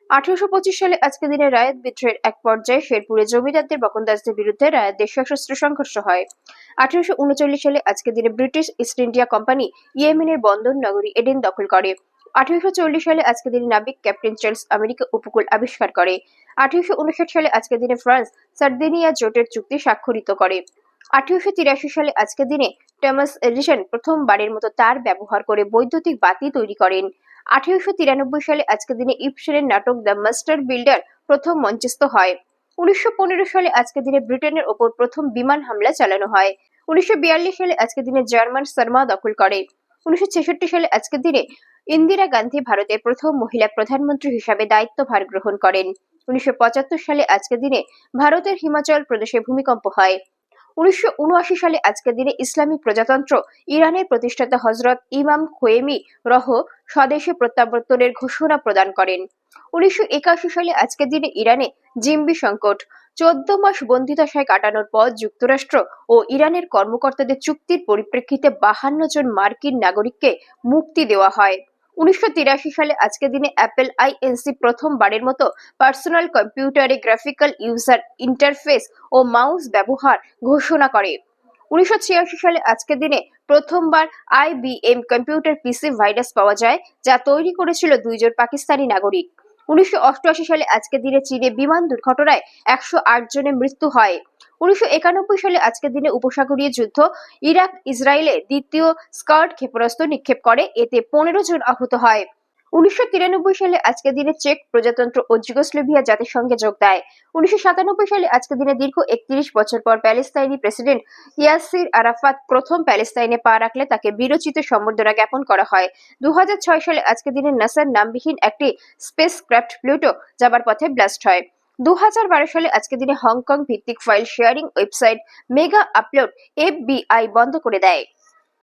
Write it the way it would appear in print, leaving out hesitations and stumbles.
1825 সালে আজকের দিনে রায়ত বিদ্রোহের এক পর্যায়ে শেরপুরে জমিদারদের বকনদাসদের বিরুদ্ধে রায়তদের সশস্ত্র সংঘর্ষ হয়। 1839 সালে আজকের দিনে ব্রিটিশ ইস্ট ইন্ডিয়া কোম্পানি ইয়েমেনের বন্দর নগরী এডেন দখল করে। 1840 সালে আজকের দিনে নাবিক ক্যাপ্টেন চার্লস আমেরিকা উপকূল আবিষ্কার করে। 1859 সালে আজকের দিনে ফ্রান্স সার্দিনিয়া জোটের চুক্তি স্বাক্ষরিত করে। 1883 সালে আজকের দিনে টমাস এডিসন প্রথমবারের মতো তার ব্যবহার করে বৈদ্যুতিক বাতি তৈরি করেন। 1893 সালে আজকের দিনে ইবসেনের নাটক দ্য মাস্টার বিল্ডার প্রথম মঞ্চস্থ হয়। 1915 সালে আজকের দিনে ব্রিটেনের ওপর প্রথম বিমান হামলা চালানো হয়। 1942 সালে আজকের দিনে জার্মান সার্মা দখল করে। 1966 সালে আজকের দিনে ইন্দিরা গান্ধী ভারতের প্রথম মহিলা প্রধানমন্ত্রী হিসাবে দায়িত্বভার গ্রহণ করেন। 1975 সালে আজকের দিনে ভারতের হিমাচল প্রদেশে ভূমিকম্প হয়। 1979 সালে আজকের দিনে ইসলামিক প্রজাতন্ত্র ইরানের প্রতিষ্ঠাতা হযরত ইমাম খোমেনি রহ স্বদেশে প্রত্যাবর্তনের ঘোষণা প্রদান করেন। 1981 সালে আজকের দিনে ইরানে জিম্মি সংকট। 14 মাস বন্দিদশায় কাটানোর পর যুক্তরাষ্ট্র ও ইরানের কর্মকর্তাদের চুক্তির পরিপ্রেক্ষিতে 52 জন মার্কিন নাগরিককে মুক্তি দেওয়া হয়। 1983 সালে আজকের দিনে অ্যাপল আইএনসি প্রথমবারের মতো পার্সোনাল কম্পিউটারে গ্রাফিক্যাল ইউজার ইন্টারফেস ও মাউস ব্যবহার ঘোষণা করে। 1986 সালে আজকের দিনে প্রথমবার আইবিএম কম্পিউটার পিসি ভাইরাস পাওয়া যায়, যা তৈরি করেছিল 2 জন পাকিস্তানি নাগরিক। 1988 সালে আজকের দিনে চীনে বিমান দুর্ঘটনায় 108 জনের মৃত্যু হয়। 1991 সালে আজকের দিনে উপসাগরীয় যুদ্ধ ইরাক ইসরায়েলে দ্বিতীয় স্কাড ক্ষেপণাস্ত্র নিক্ষেপ করে, এতে 15 জন আহত হয়। 1993 সালে আজকের দিনে চেক প্রজাতন্ত্র ও যুগোস্লাভিয়া জাতিসংঘে যোগ দেয়। 1997 সালে আজকের দিনে দীর্ঘ 31 বছর পর প্যালেস্তাইনি প্রেসিডেন্ট ইয়াসির আরাফাত প্রথম প্যালেস্তাইনে পা রাখলে তাকে বীরোচিত সম্বর্ধনা জ্ঞাপন করা হয়। 2006 সালে আজকের দিনে নাসার নামবিহীন একটি স্পেসক্রাফট প্লুটো যাবার পথে ব্লাস্ট হয়। 2012 সালে আজকের দিনে হংকং ভিত্তিক file sharing website mega upload FBI বন্ধ করে দেয়।